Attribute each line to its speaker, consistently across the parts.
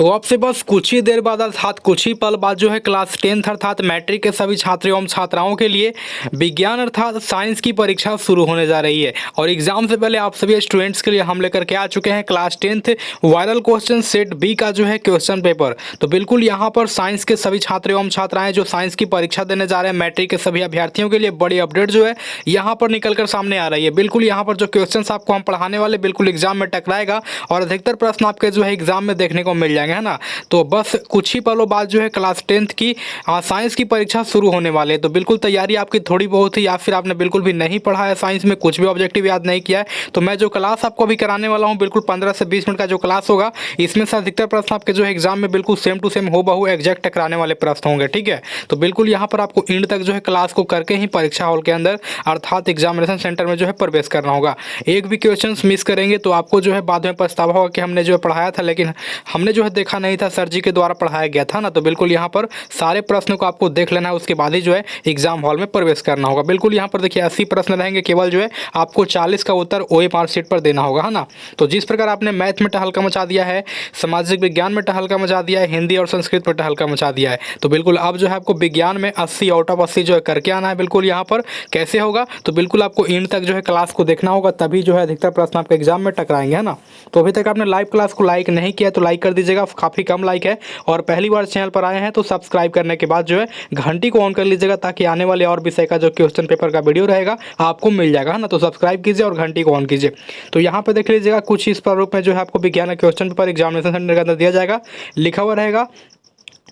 Speaker 1: तो अब से बस कुछ ही देर बाद अर्थात कुछ ही पल बाद जो है क्लास 10th अर्थात मैट्रिक के सभी छात्र एवं छात्राओं के लिए विज्ञान अर्थात साइंस की परीक्षा शुरू होने जा रही है। और एग्जाम से पहले आप सभी स्टूडेंट्स के लिए हम लेकर के आ चुके हैं class 10th viral question set B का जो है क्वेश्चन पेपर। तो बिल्कुल यहाँ पर साइंस के सभी छात्र एवं छात्राएं जो साइंस की परीक्षा देने जा रहे हैं मैट्रिक के सभी अभ्यर्थियों के लिए बड़ी अपडेट जो है यहाँ पर निकल कर सामने आ रही है। बिल्कुल यहाँ पर जो क्वेश्चन आपको हम पढ़ाने वाले बिल्कुल एग्जाम में टकराएगा और अधिकतर प्रश्न आपके जो है एग्जाम में देखने को मिल जाएंगे, है ना। तो बस कुछ ही पलों बाद जो है क्लास 10th की साइंस की परीक्षा शुरू होने वाले हैं। तो बिल्कुल तैयारी आपकी थोड़ी बहुत ही या फिर आपने बिल्कुल भी नहीं पढ़ा है, साइंस में कुछ भी ऑब्जेक्टिव याद नहीं किया है, तो मैं जो क्लास आपको अभी कराने वाला हूं बिल्कुल 15 से 20 मिनट का जो क्लास होगा इसमें से अधिकतर प्रश्न आपके जो है एग्जाम में बिल्कुल सेम टू सेम हो बहु एग्जैक्ट टकराने वाले प्रश्न होंगे, ठीक है। तो बिल्कुल यहाँ पर आपको एंड तक जो है क्लास को करके ही परीक्षा हॉल के अंदर अर्थात एग्जामिनेशन सेंटर में जो है प्रवेश करना होगा। एक भी क्वेश्चन मिस करेंगे तो आपको जो है बाद में पछतावा होगा कि हमने जो है पढ़ाया था लेकिन हमने जो है देखा नहीं था, सर जी के द्वारा पढ़ाया गया था ना। तो बिल्कुल यहाँ पर सारे प्रश्नों को आपको देख लेना है, उसके बाद ही जो है एग्जाम हॉल में प्रवेश करना होगा। बिल्कुल यहाँ पर देखिए 80 प्रश्न रहेंगे, केवल जो है आपको 40 का उत्तर ओए मार्कशीट पर देना होगा, है ना। तो जिस प्रकार आपने मैथ में टहलका मचा दिया है, सामाजिक विज्ञान में टहलका मचा दिया है, हिंदी और संस्कृत में टहलका मचा दिया है, तो बिल्कुल अब जो है आपको विज्ञान में 80 आउट ऑफ 80 जो है करके आना है। बिल्कुल यहाँ पर कैसे होगा, तो बिल्कुल आपको एंड तक जो है क्लास को देखना होगा, तभी जो है अधिकतर प्रश्न आपके एग्जाम में टकराएंगे, है ना। तो अभी तक आपने लाइव क्लास को लाइक नहीं किया तो लाइक कर दीजिएगा, काफ़ी कम लाइक है। और पहली बार चैनल पर आए हैं तो सब्सक्राइब करने के बाद जो है घंटी को ऑन कर लीजिएगा ताकि आने वाले और विषय का जो क्वेश्चन पेपर का वीडियो रहेगा आपको मिल जाएगा, है ना। तो सब्सक्राइब कीजिए और घंटी को ऑन कीजिए। तो यहाँ पे देख लीजिएगा कुछ इस प्रारूप में जो है आपको विज्ञान क्वेश्चन पेपर एग्जामिनेशन सेंटर के अंदर दिया जाएगा। लिखा हुआ रहेगा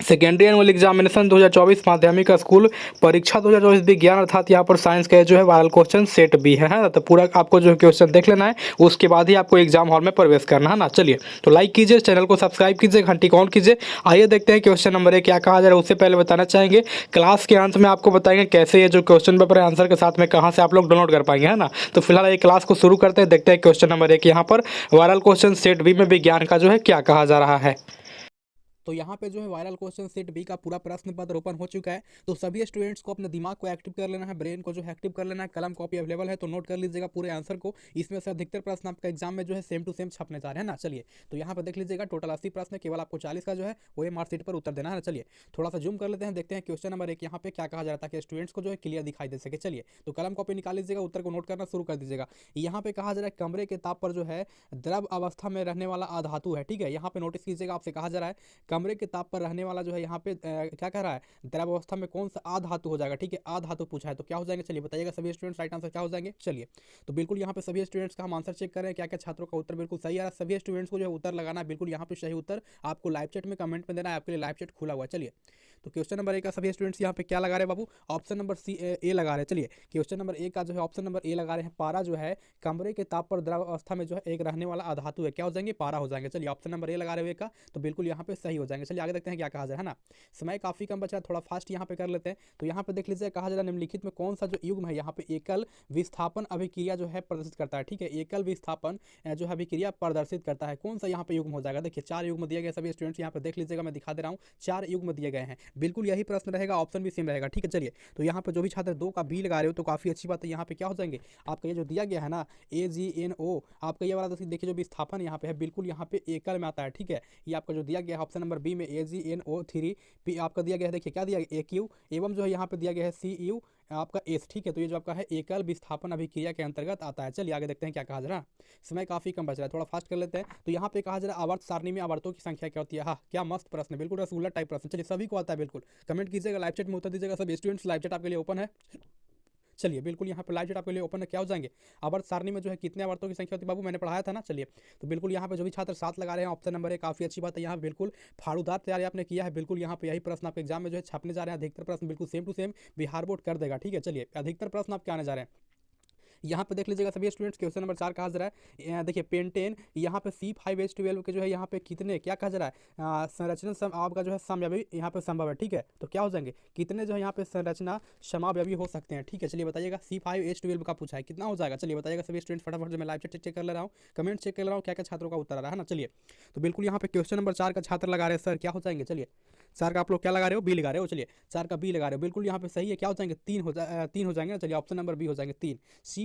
Speaker 1: सेकेंडरी एनुअल एग्जामिनेशन 2024 माध्यमिक स्कूल परीक्षा 2024 विज्ञान अर्थात यहाँ पर साइंस का जो है वायरल क्वेश्चन सेट बी है। तो पूरा आपको जो क्वेश्चन देख लेना है, उसके बाद ही आपको एग्जाम हॉल में प्रवेश करना है ना। चलिए तो लाइक कीजिए, चैनल को सब्सक्राइब कीजिए, घंटी को ऑन कीजिए। आइए देखते हैं क्वेश्चन नंबर 1 क्या कहा जा रहा है। उससे पहले बताना चाहेंगे क्लास के अंत में आपको बताएंगे कैसे ये जो क्वेश्चन पेपर है आंसर के साथ में कहाँ से आप लोग डाउनलोड कर पाएंगे, है ना। तो फिलहाल ये क्लास को शुरू करते हैं, देखते हैं क्वेश्चन नंबर 1 यहाँ पर वायरल क्वेश्चन सेट बी में विज्ञान का जो है क्या कहा जा रहा है। तो यहाँ पे जो है वायरल क्वेश्चन सेट बी का पूरा प्रश्न पत्र ओपन हो चुका है। तो सभी स्टूडेंट्स को अपने दिमाग को एक्टिव कर लेना है, ब्रेन को जो है एक्टिव कर लेना है। कलम कॉपी अवेलेबल है तो नोट कर लीजिएगा पूरे आंसर को। इसमें से अधिकतर प्रश्न आपका एग्जाम में जो है सेम टू सेम छपने जा रहे हैं ना। चलिए तो यहाँ पर देख लीजिएगा टोटल 80 प्रश्न, केवल आपको 40 का जो है वो मार्कशीट पर उत्तर देना है। चलिए थोड़ा सा जूम कर लेते हैं, देखते हैं क्वेश्चन नंबर 1 यहाँ पे क्या कहा जा रहा है ताकि स्टूडेंट्स को जो है क्लियर दिखाई दे सके। चलिए तो कलम कॉपी निकाल लीजिएगा, उत्तर को नोट करना शुरू कर दीजिएगा। यहाँ पे कहा जा रहा है कमरे के ताप पर जो है द्रव अवस्था में रहने वाला अधातु है, ठीक है। यहाँ पे नोटिस कीजिएगा, आपसे कहा जा रहा है कमरे के ताप पर रहने वाला जो है यहाँ पे क्या कह रहा है द्रव अवस्था में कौन सा आधातु हो जाएगा, ठीक है। आधातु पूछा है तो क्या हो जाएंगे, चलिए बताइएगा सभी स्टूडेंट्स, राइट आंसर क्या हो जाएंगे। चलिए तो बिल्कुल यहाँ पे सभी स्टूडेंट्स का हम आंसर चेक कर रहे हैं, क्या क्या छात्रों का उत्तर बिल्कुल सही आ रहा है। सभी स्टूडेंट्स को जो है उत्तर लगाना है, बिल्कुल यहाँ पे सही उत्तर आपको लाइव चैट में कमेंट में देना है, आपके लिए लाइव चैट खुला हुआ है। चलिए तो क्वेश्चन नंबर 1 का सभी स्टूडेंट्स यहाँ पे क्या लगा रहे हैं बाबू, ऑप्शन नंबर सी ए लगा रहे हैं। चलिए क्वेश्चन नंबर 1 का जो है ऑप्शन नंबर ए लगा रहे हैं, पारा जो है कमरे के ताप पर द्रव अवस्था में जो है एक रहने वाला अधातु है, क्या हो जाएंगे, पारा हो जाएंगे। चलिए ऑप्शन नंबर ए लगा रहे हुए का तो बिल्कुल यहाँ पे सही हो जाएंगे। चलिए आगे देखते हैं क्या कहा जाए, है ना। समय काफी कम बचा है, थोड़ा फास्ट यहाँ पे कर लेते हैं। तो यहाँ पे देख लीजिए कहा जा रहा है निम्नलिखित में कौन सा जो युग्म है यहाँ पे एकल विस्थापन अभिक्रिया जो है प्रदर्शित करता है, ठीक है। एकल विस्थापन जो है अभिक्रिया प्रदर्शित करता है, कौन सा यहाँ पे युग्म हो जाएगा। देखिए 4 युग्म दिए गए, सभी स्टूडेंट्स यहाँ पे देख लीजिएगा, मैं दिखा दे रहा हूँ 4 युग्म दिए गए हैं। बिल्कुल यही प्रश्न रहेगा, ऑप्शन भी सेम रहेगा, ठीक है। चलिए तो यहाँ पे जो भी छात्र 2 का बी लगा रहे हो तो काफी अच्छी बात है। यहाँ पे क्या हो जाएंगे आपका ये जो दिया गया है ना AGNO, आपका ये वाला देखिए जो विस्थापन यहाँ पे है बिल्कुल यहाँ पे एकल में आता है, ठीक है। ये आपका जो दिया गया है ऑप्शन नंबर बी में AGNO3 आपका दिया गया है, देखिए क्या दिया गया AQ एवं जो है यहाँ पे दिया गया है CU आपका एस, ठीक है। तो ये जो आपका है एकल विस्थापन अभिक्रिया के अंतर्गत आता है। चलिए आगे देखते हैं क्या कहा जा रहा है, समय काफी कम बच रहा है, थोड़ा फास्ट कर लेते हैं। तो यहाँ पे कहा जा रहा है आवर्त सारणी में आवर्तों की संख्या क्या होती है। हाँ क्या मस्त प्रश्न है, बिल्कुल रसगुल्ला टाइप प्रश्न। चलिए सभी को आता है, बिल्कुल कमेंट कीजिएगा, लाइव चैट में उत्तर दीजिएगा। सब स्टूडेंट्स लाइव चैट आपके लिए ओपन है। चलिए बिल्कुल यहाँ पे लाइव चैट आपके लिए ओपन है, क्या हो जाएंगे आवर्त सारणी में जो है कितने आवर्तों की संख्या होती है बाबू, मैंने पढ़ाया था ना। चलिए तो बिल्कुल यहाँ पे जो भी छात्र 7 लगा रहे हैं ऑप्शन नंबर 1 काफी अच्छी बात है। यहाँ बिल्कुल फाड़ूदार तैयारी आपने किया है, बिल्कुल यहाँ पे यही प्रश्न आपके एग्जाम में जो है छपने जा रहे हैं। अधिकतर प्रश्न बिल्कुल same to same Bihar board कर देगा, ठीक है। चलिए अधिकतर प्रश्न आपके आने जा रहे हैं। यहाँ पे देख लीजिएगा सभी स्टूडेंट्स क्वेश्चन नंबर 4 कहा जा रहा है देखिए पेंटेन यहाँ पे C5H12 के जो है यहाँ पे कितने क्या कहा जा रहा है संरचना आपका जो है समव्यवी यहाँ पे संभव है, ठीक है। तो क्या हो जाएंगे कितने जो है यहाँ पे संरचना समाव्यवी हो सकते हैं, ठीक है। चलिए बताइएगा C5H12 का पूछा है कितना हो जाएगा। चलिए बताइएगा सभी स्टूडेंट फटाफट, जो मैं लाइव चेक कर ले रहा हूँ, कमेंट चेक कर ले रहा हूँ, क्या क्या छात्रों का उत्तर आ रहा है ना। चलिए तो बिल्कुल यहाँ पे क्वेश्चन नंबर 4 का छात्र लगा रहे हैं सर क्या हो जाएंगे। चलिए 4 का आप लोग क्या लगा रहे हो, बी लगा रहे हो। चलिए 4 का बी लगा रहे हो, बिल्कुल यहाँ पे सही है, क्या हो जाएंगे 3 हो जाएंगे ना। चलिए ऑप्शन नंबर बी हो जाएंगे 3।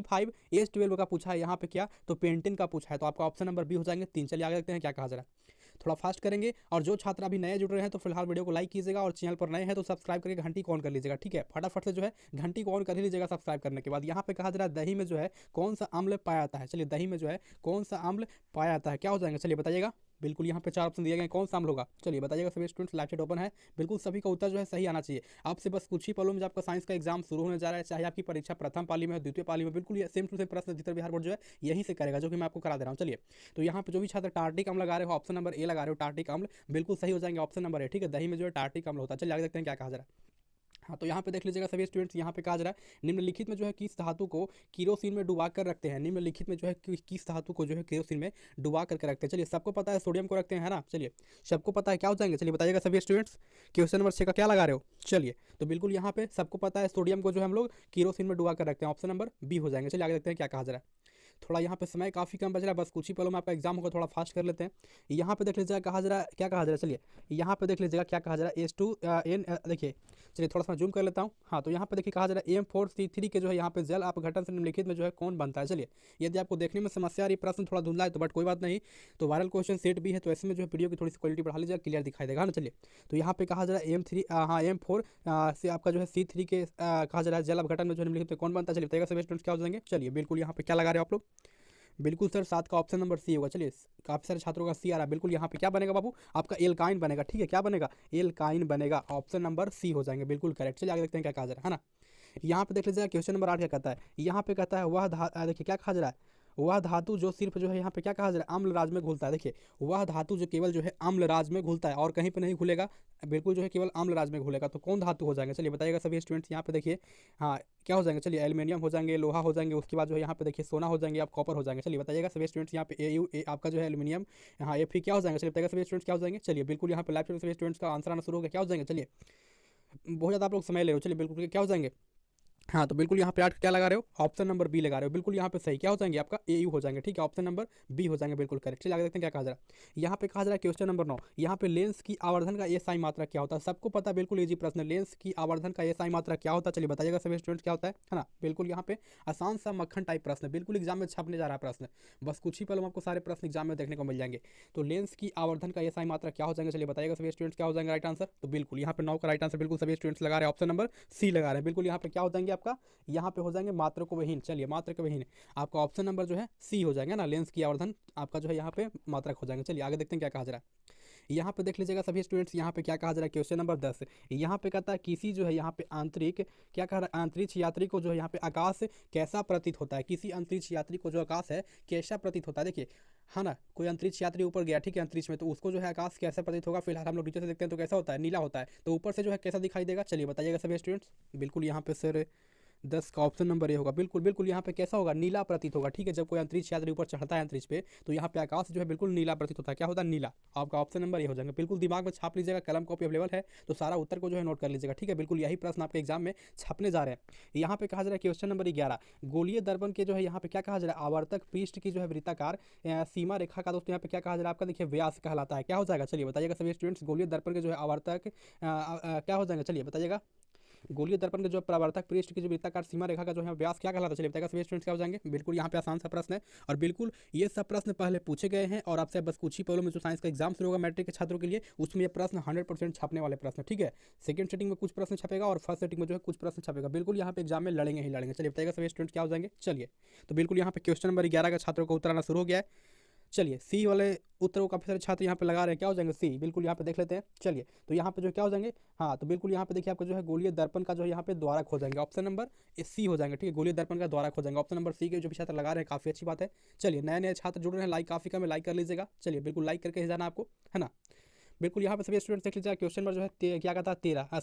Speaker 1: C5H12 का पूछा है यहाँ पे क्या, तो पेंटेन का पूछा है, तो आपका ऑप्शन नंबर बी हो जाएंगे 3। चलिए आगे देखते हैं क्या कहा जा रहा है।
Speaker 2: थोड़ा फास्ट करेंगे। और जो छात्र अभी नए जुड़ रहे हैं तो फिलहाल वीडियो को लाइक कीजिएगा और चैनल पर नए हैं तो सब्सक्राइब करके घंटी को ऑन कर लीजिएगा, ठीक है। फटाफट से जो है घंटी को ऑन कर ही लीजिएगा सब्सक्राइब करने के बाद। यहाँ पे कहा जा रहा है दही में जो है कौन सा अम्ल पाया जाता है। चलिए दही में जो है कौन सा अम्ल पाया जाता है, क्या हो जाएंगे चलिए बताइएगा। बिल्कुल यहाँ पे 4 ऑप्शन दिए गए, कौन सा अम्ल होगा चलिए बताइएगा। सभी स्टूडेंट्स लाइव चैट ओपन है, बिल्कुल सभी का उत्तर जो है सही आना चाहिए। आपसे बस कुछ ही पलों में जब आपका साइंस का एग्जाम शुरू होने जा रहा है, चाहे आपकी परीक्षा प्रथम पाली में द्वितीय पाली में, बिल्कुल ये सेम टू सेम प्रश्न उत्तर बिहार बोर्ड जो है यहीं से करेगा, जो कि मैं आपको करा दे रहा हूँ। चलिए तो यहाँ पे जो भी छात्र टार्टिक अम्ल लगा रहे हो ऑप्शन नंबर ए लगा रहे हो, टार्टिक अम्ल बिल्कुल सही हो जाएंगे, ऑप्शन नंबर ए, ठीक है। दही में जो है टार्टिक अम्ल होता है। चलिए आगे देखते हैं क्या कहा जा रहा है। हाँ तो यहाँ पे देख लीजिएगा सभी स्टूडेंट्स, यहाँ पे कहा जा रहा है निम्नलिखित में जो है किस धातु को केरोसिन में डुबा कर रखते हैं। निम्नलिखित में जो है किस धातु को जो है केरोसिन में डुबा करके रखते हैं। चलिए सबको पता है सोडियम को रखते हैं, है ना। चलिए सबको पता है, क्या हो जाएंगे चलिए बताइएगा सभी स्टूडेंट्स। क्वेश्चन नंबर 6 का क्या लगा रहे हो चलिए, तो बिल्कुल यहाँ पे सबको पता है सोडियम को जो है हम लोग केरोसिन में डुबा कर रखते हैं, ऑप्शन नंबर बी हो जाएंगे। चलिए आगे देखते हैं क्या कहा जा रहा है। थोड़ा यहाँ पे समय काफ़ी कम बच रहा है, बस कुछ ही पलों में आपका एग्जाम होगा, थोड़ा फास्ट कर लेते हैं। यहाँ पे देख लीजिएगा कहा जा रहा है, क्या कहा जा रहा है चलिए यहाँ पे देख लीजिएगा क्या कहा जा रहा है H2N, देखिए चलिए थोड़ा सा जूम कर लेता हूँ। हाँ तो यहाँ पे देखिए कहा जा रहा है M4C3 के जो है यहाँ पे जल अपघटन से निम्नलिखित में जो है कौन बनता है। चलिए यदि आपको देखने में समस्या आ रही, प्रश्न थोड़ा धुंधला है तो बट कोई बात नहीं, तो वायरल क्वेश्चन सेट भी है, तो ऐसे में जो है वीडियो की थोड़ी सी क्वालिटी बढ़ा लीजिएगा, क्लियर दिखाई देगा ना। चलिए तो यहाँ पे कहा जा रहा है M4 से आपका जो है C3 के कहा जा रहा है जल अपघटन में जो निम्नलिखित में कौन बनता है। चलिए बताइएगा सभी स्टूडेंट्स क्या हो जाएंगे। चलिए बिल्कुल यहाँ पे क्या लगा रहे हो आप लोग, बिल्कुल सर 7 का ऑप्शन नंबर सी होगा। चलिए काफ़ी सारे छात्रों का सी आ रहा है, बिल्कुल यहाँ पे क्या बनेगा बाबू आपका एल्काइन बनेगा, ठीक है। क्या बनेगा एल्काइन बनेगा, ऑप्शन नंबर सी हो जाएंगे, बिल्कुल करेक्ट। चलिए आगे देखते हैं क्या कहा जा रहा है ना। यहाँ पे देख लीजिएगा क्वेश्चन नंबर 8 क्या कहता है। यहाँ पे कहता है वह देखिए क्या कहा जा रहा है, वह धातु जो सिर्फ जो है यहाँ पे क्या कहा जा रहा है अम्ल राज में घुलता है। देखिए वह धातु जो केवल जो है अम्ल राज में घुलता है और कहीं पे नहीं घुलेगा, बिल्कुल जो है केवल अम्ल राज में घुलेगा, तो कौन धातु हो जाएंगे चलिए बताइएगा सभी स्टूडेंट्स। यहाँ पे देखिए हाँ क्या हो जाएंगे चलिए एल्युमिनियम हो जाएंगे, लोहा हो जाएंगे, उसके बाद जो है यहाँ पे देखिए सोना हो जाएंगे, आप कॉपर हो जाएंगे। चलिए बताइएगा सभी स्टूडेंट्स यहाँ पे आपका जो है एल्युमिनियम, हाँ Fe क्या हो जाएंगे चलिए बताइएगा सभी स्टूडेंट्स क्या हो जाएंगे। चलिए बिल्कुल यहाँ पे लाइव सभी स्टूडेंट्स का आंसर आना शुरू हो गया, क्या हो जाएंगे चलिए बहुत ज़्यादा आप लोग समय ले रहे हो। चलिए बिल्कुल क्या हो जाएंगे, हाँ तो बिल्कुल यहाँ पे 8 क्या लगा रहे हो, ऑप्शन नंबर बी लगा रहे हो, बिल्कुल यहाँ पे सही क्या हो जाएंगे आपका AU हो जाएंगे, ठीक है। ऑप्शन नंबर बी हो जाएंगे, बिल्कुल करेक्ट। चलिए आगे देखते हैं क्या कहा जा रहा है। यहाँ पे कहा जा रहा है क्वेश्चन नंबर 9, यहाँ पे लेंस की आवर्धन का SI मात्रा क्या होता है। सबको पता है, बिल्कुल इजी प्रश्न, लेंस की आवर्धन का SI मात्रा क्या होता है। चलिए बताइएगा सभी स्टूडेंट्स क्या होता है ना। बिल्कुल यहाँ पे आसान सा मक्खन टाइप प्रश्न, बिल्कुल एग्जाम में छपने जा रहा है प्रश्न, बस कुछ ही पल में आपको सारे प्रश्न एग्जाम में देखने को मिल जाएंगे। तो लेंस की आवर्धन का SI मात्रा क्या हो जाएंगे चलिए बताइएगा सभी स्टूडेंट्स क्या हो जाएंगे राइट आंसर। तो बिल्कुल यहाँ पे 9 का राइट आंसर बिल्कुल सभी स्टूडेंट्स लगा रहे हैं, ऑप्शन नंबर सी लगा रहे हैं, बिल्कुल यहाँ पे क्या हो जाएंगे आपका यहाँ पे हो जाएंगे मात्रकविहीन। चलिए मात्रकविहीन आपका ऑप्शन नंबर जो है सी हो जाएगा ना, लेंस की आवर्धन आपका जो है यहाँ पे मात्रक हो जाएंगे। चलिए आगे देखते हैं क्या कहा जा रहा है। यहाँ पे देख लीजिएगा सभी स्टूडेंट्स, यहाँ पे क्या कहा जा रहा है क्वेश्चन नंबर 10, यहाँ पे कहता है किसी जो है यहाँ पे आंतरिक क्या कह रहा है अंतरिक्ष यात्री को जो है यहाँ पे आकाश कैसा प्रतीत होता है। किसी अंतरिक्ष यात्री को जो आकाश है कैसा प्रतीत होता है। देखिए हाँ ना, कोई अंतरिक्ष यात्री ऊपर गया, ठीक है, अंतरिक्ष में, तो उसको जो है आकाश कैसा प्रतीत होगा। फिलहाल हम लोग नीचे से देखते हैं तो कैसा होता है, नीला होता है, तो ऊपर से जो है कैसा दिखाई देगा। चलिए बताइएगा सभी स्टूडेंट्स, बिल्कुल यहाँ पे सर 10 का ऑप्शन नंबर ए होगा, बिल्कुल बिल्कुल यहाँ पे कैसा होगा नीला प्रतीत होगा, ठीक है। जब कोई अंतरिक्ष यात्री ऊपर चढ़ता है अंतरिक्ष पे तो यहाँ पे आकाश जो है बिल्कुल नीला प्रतीत होता है, क्या होता है नीला। आपका ऑप्शन नंबर ए हो जाएगा, बिल्कुल दिमाग में छाप लीजिएगा, कलम कॉपी अवेलेबल है तो सारा उत्तर को जो है नोट कर लीजिएगा, ठीक है। बिल्कुल यही प्रश्न आपके एग्जाम में छपने जा रहे हैं। यहाँ पे कहा जा रहा है क्वेश्चन नंबर 11, गोलीय दर्पण के जो है यहाँ पे क्या कहा जा रहा है आवर्तक पृष्ठ की जो है वृत्ताकार सीमा रेखा का दोस्तों यहाँ पे क्या कहा जा रहा है आपका देखिए व्यास कहलाता है, क्या हो जाएगा चलिए बताइएगा सभी स्टूडेंट्स। गोलीय दर्पण के जो है आवर्तक क्या हो जाएंगे चलिए बताइएगा। गोलीय दर्पण के जो प्रवर्तक पृष्ठ की जो वृत्ताकार सीमा रेखा का जो है व्यास क्या कहलाता है चलिए बताएगा सभी स्टूडेंट्स क्या हो जाएंगे। बिल्कुल यहाँ पे आसान सा प्रश्न है और बिल्कुल ये सब प्रश्न पहले पूछे गए हैं और आपसे बस कुछ ही पहले में जो साइंस का एग्जाम शुरू होगा मैट्रिक के छात्रों के लिए उसमें ये प्रश्न 100% छपने वाले प्रश्न, ठीक है। सेकंड सेटिंग में कुछ प्रश्न छपेगा और फर्स्ट सेटिंग में जो है कुछ प्रश्न छपेगा, बिल्कुल यहाँ पे एग्जाम में लड़ेंगे ही लड़ेंगे। चलिए बताइएगा सभी स्टूडेंट क्या हो जाएंगे। चलिए तो बिल्कुल यहाँ पे क्वेश्चन नंबर 11 का छात्रों का उत्तर आना शुरू हो गया है। चलिए सी वाले उत्तर को काफी सारे छात्र यहाँ पे लगा रहे हैं, क्या हो जाएंगे सी, बिल्कुल यहाँ पे देख लेते हैं। चलिए तो यहाँ पे जो क्या हो जाएंगे, हाँ तो बिल्कुल यहाँ पे देखिए आपको जो है गोलीय दर्पण का जो है यहाँ पे द्वारक हो जाएंगे, ऑप्शन नंबर सी हो जाएंगे, ठीक है। गोलीय दर्पण का द्वारक हो जाएंगे, ऑप्शन नंबर सी के जो भी छात्र लगा रहे हैं काफी अच्छी बात है। चलिए नए नए छात्र जुड़ रहे हैं, लाइक काफी कम है, लाइक कर लीजिएगा। चलिए बिल्कुल लाइक करके ही जाना आपको, है ना। बिल्कुल यहाँ पे सभी स्टूडेंट्स देख लीजिएगा क्वेश्चन नंबर जो है क्या कहता है